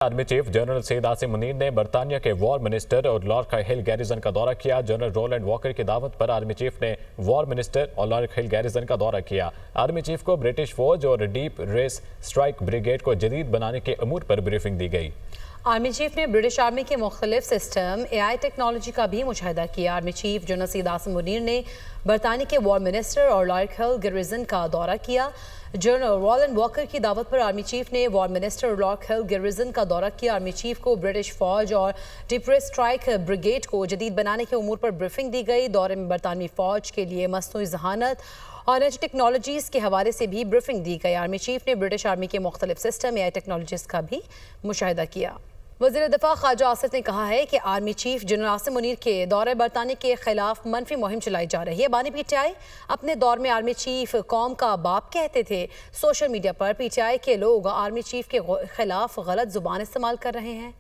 Army chief general Syed Asim Munir ने बरतानिया के वॉर मिनिस्टर और लॉर्ड हिल गैरिसन का दौरा किया। जनरल रोलैंड वॉकर की दावत पर आर्मी चीफ ने वॉर मिनिस्टर और लॉर्ड हिल गैरिसन का दौरा किया। आर्मी चीफ को ब्रिटिश फौज और डीप रेस स्ट्राइक ब्रिगेड को जदीद बनाने के अमूर पर ब्रीफिंग दी गई। आर्मी चीफ ने ब्रिटिश आर्मी के मुख्तलिफ सिस्टम AI टेक्नोलॉजी का भी मुशाहिदा किया। Army chief general Syed Asim Munir ने बरतानिया के वॉर मिनिस्टर और लॉर्ड हिल गैरिसन का दौरा किया। जनरल रोलैंड वॉकर की दावत पर आर्मी चीफ ने वॉर मिनिस्टर और लॉर्ड हिल गैरिसन का दौरा किया। आर्मी चीफ को ब्रिटिश फौज और डीप रेस स्ट्राइक ब्रिगेड को जदीद बनाने के उमूर पर ब्रीफिंग दी गई। दौरे में बरतानवी फौज के लिए मसनूई जहानत और नई टेक्नोलॉजीज़ के हवाले से भी ब्रीफिंग दी गई। आर्मी चीफ ने ब्रिटिश आर्मी के मुख्तलिफ सिस्टम AI टेक्नोलॉजीज़ का भी मुशाहिदा किया। वज़ीर दिफा ख्वाजा आसिफ ने कहा है कि army chief general Asim Munir के दौरे बरतानिया के खिलाफ मनफी मुहिम चलाई जा रही है। बानी PTI अपने दौर में आर्मी चीफ कौम का बाप कहते थे। सोशल मीडिया पर PTI के लोग आर्मी चीफ के खिलाफ गलत जुबान इस्तेमाल कर रहे हैं।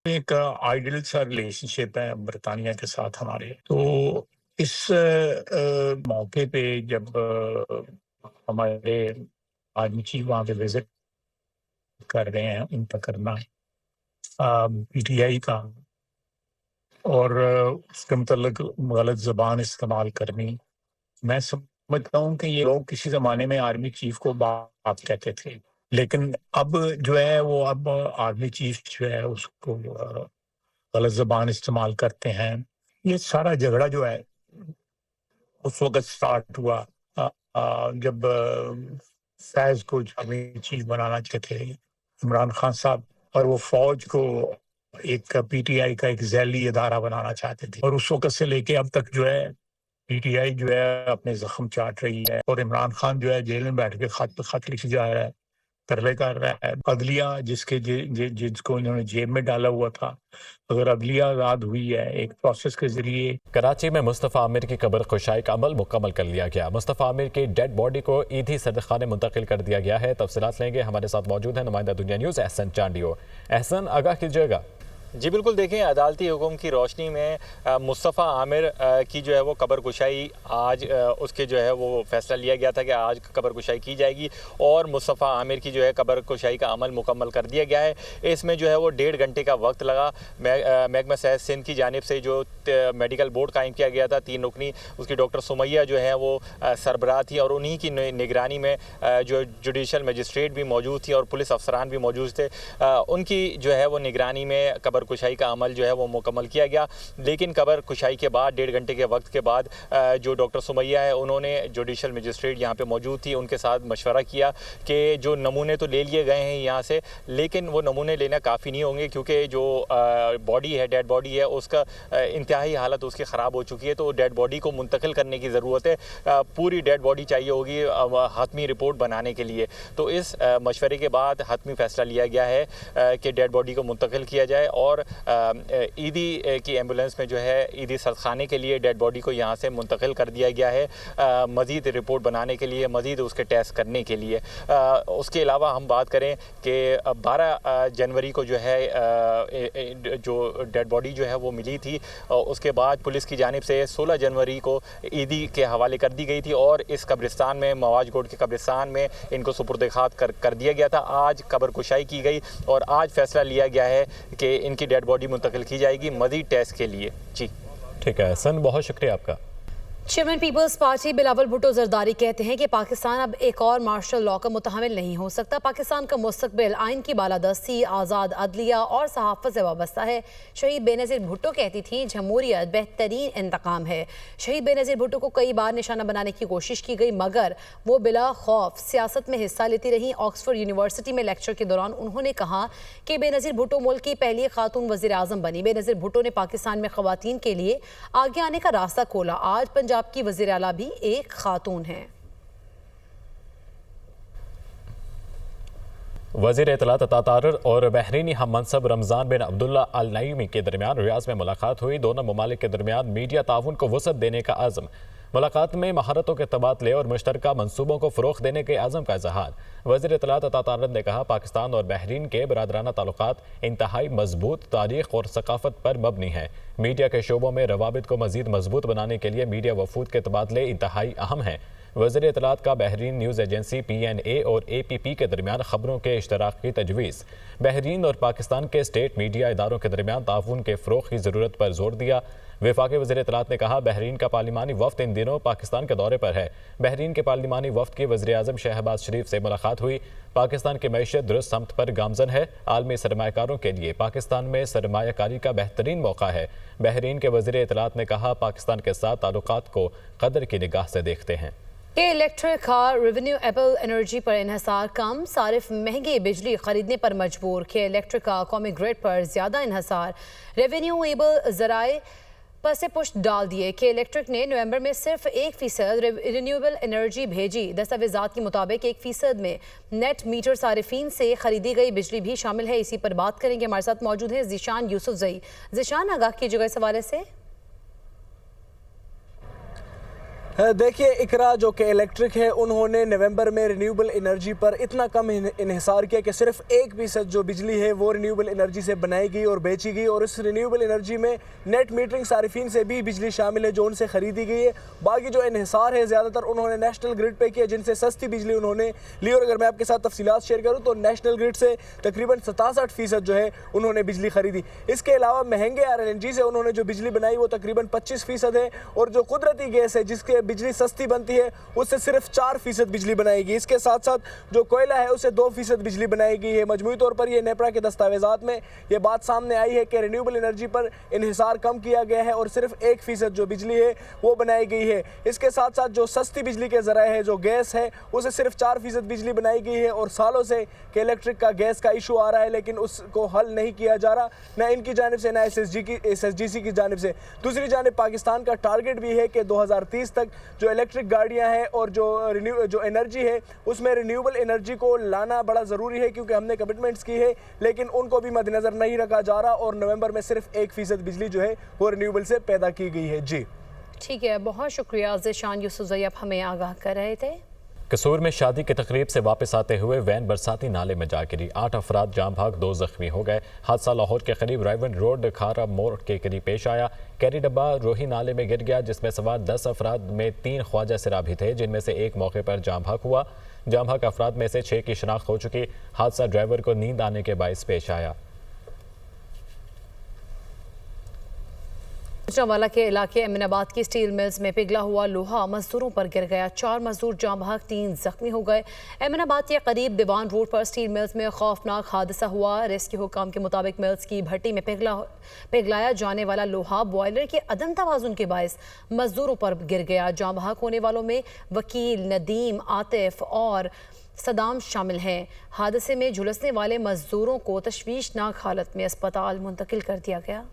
एक आइडियल सा रिलेशनशिप है बरतानिया के साथ हमारे। तो इस मौके पे जब हमारे आर्मी चीफ वहाँ पे विजिट कर रहे हैं, उनका करना PTI का और उसके मतलब गलत ज़बान इस्तेमाल करनी, मैं समझता हूँ कि ये लोग किसी ज़माने में आर्मी चीफ को बाप कहते थे, लेकिन अब जो है वो अब आर्मी चीफ जो है उसको गलत ज़बान इस्तेमाल करते हैं। ये सारा झगड़ा जो है उस वक़्त स्टार्ट हुआ जब फैज़ को आर्मी चीफ बनाना चाहते थे इमरान खान साहब, और वो फौज को एक PTI का एक झैली इदारा बनाना चाहते थे। और उस वक़्त से लेके अब तक जो है PTI जो है अपने जख्म चाट रही है और इमरान खान जो है जेल में बैठ के खत पे खत लिख जा रहा है, तरले कर रहा है। अदलिया जिसको इन्होंने जेब में डाला हुआ था, अगर अदलिया आज़ाद हुई है एक प्रोसेस के जरिए। कराची में मुस्तफ़ा आमिर की कब्र खुशाई का अमल मुकम्मल कर लिया गया। मुस्तफ़ा आमिर की डेड बॉडी को ईदी सदखाने मुंतकिल कर दिया गया है। तफसीलात लेंगे, हमारे साथ मौजूद है नुमाइंदा दुनिया न्यूज़ एहसन चांडियो। एहसन, आगाह कीजिएगा। जी बिल्कुल, देखें अदालती हुक्म की रोशनी में मुस्तफ़ा आमिर की जो है वो कब्र कुशाई आज उसके जो है वो फैसला लिया गया था कि आज कब्र कुशाई की जाएगी और मुस्तफ़ा आमिर की जो है कब्र कुशाई का अमल मुकम्मल कर दिया गया है। इसमें जो है वो 1.5 घंटे का वक्त लगा। महकमा सेहत सिंध की जानिब से जो मेडिकल बोर्ड कायम किया गया था 3 रुकनी, उसकी डॉक्टर सुमैया जो है वो सरबराह थी और उन्हीं की निगरानी में जो जुडिशल मजिस्ट्रेट भी मौजूद थी और पुलिस अफसरान भी मौजूद थे। उनकी जो है वो निगरानी में कब्र कुशाई का अमल जो है वो मुकम्मल किया गया। लेकिन कब्र कुशाई के बाद 1.5 घंटे के वक्त के बाद जो डॉक्टर सुमैया है उन्होंने जुडिशल मजिस्ट्रेट यहाँ पे मौजूद थी, उनके साथ मशवरा किया कि जो नमूने तो ले लिए गए हैं यहाँ से, लेकिन वो नमूने लेना काफ़ी नहीं होंगे क्योंकि जो बॉडी है, डेड बॉडी है, उसका इंतहाई हालत उसकी ख़राब हो चुकी है। तो डेड बॉडी को मुंतकिल करने की ज़रूरत है, पूरी डेड बॉडी चाहिए होगी हतमी रिपोर्ट बनाने के लिए। तो इस मशवरे के बाद हतमी फ़ैसला लिया गया है कि डेड बॉडी को मुंतकिल किया जाए और ईदी की एम्बुलेंस में जो है ईदी सदखाने के लिए डेड बॉडी को यहाँ से मुंतकिल कर दिया गया है मज़ीद रिपोर्ट बनाने के लिए, मज़ीद उसके टेस्ट करने के लिए। उसके अलावा हम बात करें कि 12 जनवरी को जो है जो डेड बॉडी जो है वो मिली थी, उसके बाद पुलिस की जानिब से 16 जनवरी को ईदी के हवाले कर दी गई थी और इस कब्रिस्तान में, मवाज गोड के कब्रिस्तान में इनको सुपुर्द खाक कर दिया गया था। आज कब्र कुशाई की गई और आज फैसला लिया गया है कि इनकी डेड बॉडी मुंतकिल की जाएगी मज़ीद टेस्ट के लिए। जी ठीक है सन, बहुत शुक्रिया आपका। चेयरमैन पीपल्स पार्टी बिलावल भुट्टो जरदारी कहते हैं कि पाकिस्तान अब एक और मार्शल लॉ का मुतहमिल नहीं हो सकता। पाकिस्तान का मुस्तकबिल आइन की बालादस्ती, आज़ाद अदलिया और सहाफ़त से वाबस्ता है। शहीद बेनज़ीर भुट्टो कहती थी जमहूरियत बेहतरीन इंतकाम है। शहीद बेनज़ीर भुट्टो को कई बार निशाना बनाने की कोशिश की गई मगर वो बिला खौफ सियासत में हिस्सा लेती रहीं। ऑक्सफोर्ड यूनिवर्सिटी में लेक्चर के दौरान उन्होंने कहा कि बेनज़ीर भुट्टो मुल्क की पहली खातून वज़ीर आज़म बनी। बेनज़ीर भुट्टो ने पाकिस्तान में ख़वातीन के लिए आगे आने का रास्ता खोला। आज पंजाब की वज़ीर आला भी एक खातून है। वज़ीर इत्तलात तातार और बहरीनी हम मनसब रमज़ान बिन अब्दुल्ला अल नईमी के दरमियान रियाज में मुलाकात हुई। दोनों ममालिक के दरमियान मीडिया ताउन को वसअत देने का आज़म। मुलाकात में महारतों के तबादले और मुश्तरका मनसूबों को फ़रोग़ देने के आज़म का इज़हार। वज़ीर इत्तलात तातारत ने कहा पाकिस्तान और बहरीन के बरादराना ताल्लुकात इंतहाई मजबूत तारीख़ और सकाफ़त पर मबनी है। मीडिया के शोबों में रवाबित को मज़ीद मजबूत बनाने के लिए मीडिया वफूद के तबादले इंतहाई अहम हैं। वज़ीर इत्तलात का बहरीन न्यूज़ एजेंसी PNA और APP के दरमियान खबरों के इश्तराक की तजवीज़। बहरीन और पाकिस्तान के स्टेट मीडिया इदारों के दरमियान ताउन के फ़रोग़ की ज़रूरत पर जोर दिया। वफाकी वज़ीर इत्तलात ने कहा, बहरीन का पार्लिमानी वफ़द इन दिनों पाकिस्तान के दौरे पर है। बहरीन के पार्लिमानी वफ़द की वज़ीर आज़म शहबाज शरीफ से मुलाकात हुई। पाकिस्तान की मैशत दुरुस्त समत पर गामजन है। आलमी सरमायाकारों के लिए पाकिस्तान में सरमायाकारी का बेहतरीन मौका है। बहरीन के वज़ीर इत्तलात ने कहा, पाकिस्तान के साथ ताल्लुकात को कदर की निगाह से देखते हैं। के इलेक्ट्रिक कार रिन्यूएबल एनर्जी पर इन्हसार कम, सारिफ महंगी बिजली खरीदने पर मजबूर। के इलेक्ट्रिक का कौमी ग्रिड पर ज्यादा इन्हसार, रिन्यूएबल जराए पर से पुश डाल दिए। के इलेक्ट्रिक ने नवंबर में सिर्फ 1% रिन्यूएबल एनर्जी भेजी। दस्तावेजात के मुताबिक 1% में नेट मीटर सारिफीन से खरीदी गई बिजली भी शामिल है। इसी पर बात करेंगे, हमारे साथ मौजूद है ज़ीशान यूसुफजई। ज़ीशान, आगाह कीजिएगा इस हवाले से। देखिए इकरा, जो कि इलेक्ट्रिक है, उन्होंने नवंबर में रिन्यूएबल एनर्जी पर इतना कम इन्हिसार किया कि सिर्फ 1% जो बिजली है वो रिन्यूएबल एनर्जी से बनाई गई और बेची गई। और इस रिन्यूएबल एनर्जी में नेट मीटरिंग सारिफीन से भी बिजली शामिल है जो उनसे ख़रीदी गई है। बाकी जो इन्हिसार है ज़्यादातर उन्होंने नेशनल ग्रिड पे किया, जिनसे सस्ती बिजली उन्होंने ली। और अगर मैं आपके साथ तफसीलात शेयर करूँ तो नेशनल ग्रिड से तकरीबन 67% जो है उन्होंने बिजली खरीदी। इसके अलावा महंगे RLNG से उन्होंने जो बिजली बनाई वो तकरीबन 25% है। और जो कुदरती गैस है जिसके बिजली सस्ती बनती है उससे सिर्फ 4% बिजली बनाएगी। इसके साथ साथ जो कोयला है उससे 2% बिजली बनाई गई है। मजमूई तौर पर ये नेपरा के दस्तावेजात में ये बात सामने आई है कि रिन्यूएबल एनर्जी पर इन्हिसार कम किया गया है और सिर्फ 1% जो बिजली है वो बनाई गई है। इसके साथ साथ जो सस्ती बिजली के ज़राए है, जो गैस है, उसे सिर्फ 4% बिजली बनाई गई है। और सालों से कि इलेक्ट्रिक का गैस का इशू आ रहा है लेकिन उसको हल नहीं किया जा रहा, ना इनकी जानिब से ना SSGC की जानिब से। दूसरी जानिब पाकिस्तान का टारगेट भी है कि 2030 तक जो इलेक्ट्रिक गाड़ियां हैं और जो एनर्जी है उसमें रिन्यूएबल एनर्जी को लाना बड़ा ज़रूरी है, क्योंकि हमने कमिटमेंट्स की है लेकिन उनको भी मद्देनज़र नहीं रखा जा रहा। और नवंबर में सिर्फ 1% बिजली जो है वो रिन्यूएबल से पैदा की गई है। जी ठीक है, बहुत शुक्रिया ज़ीशान यूसुफजई, आप हमें आगाह कर रहे थे। कसूर में शादी की तकरीब से वापस आते हुए वैन बरसाती नाले में जा गिरी। 8 अफराद जाम भाग, 2 जख्मी हो गए। हादसा लाहौर के करीब रायवन रोड खारा मोड़ के करीब पेश आया। कैरी डब्बा रोही नाले में गिर गया, जिसमें सवार 10 अफराद में 3 ख्वाजा सिराभी थे, जिनमें से एक मौके पर जाम भाग हुआ। जाम भाग अफराद में से 6 की शिनाख्त हो चुकी। हादसा ड्राइवर को नींद आने के बायस पेश आया। गुजरांवाला के इलाके अमीनाबाद की स्टील मिल्स में पिघला हुआ लोहा मजदूरों पर गिर गया। 4 मजदूर जाम भाग, 3 जख्मी हो गए। अमीनाबाद के करीब दीवान रोड पर स्टील मिल्स में खौफनाक हादसा हुआ। रेस्क्यू हुकाम के मुताबिक मिल्स की भट्टी में पिघलाया जाने वाला लोहा बॉयलर के अदम तवाजुन के बायस मजदूरों पर गिर गया। जाम भाग होने वालों में वकील, नदीम, आतिफ और सदाम शामिल हैं। हादसे में झुलसने वाले मजदूरों को तशवीशनाक हालत में अस्पताल मुंतकिल कर दिया गया।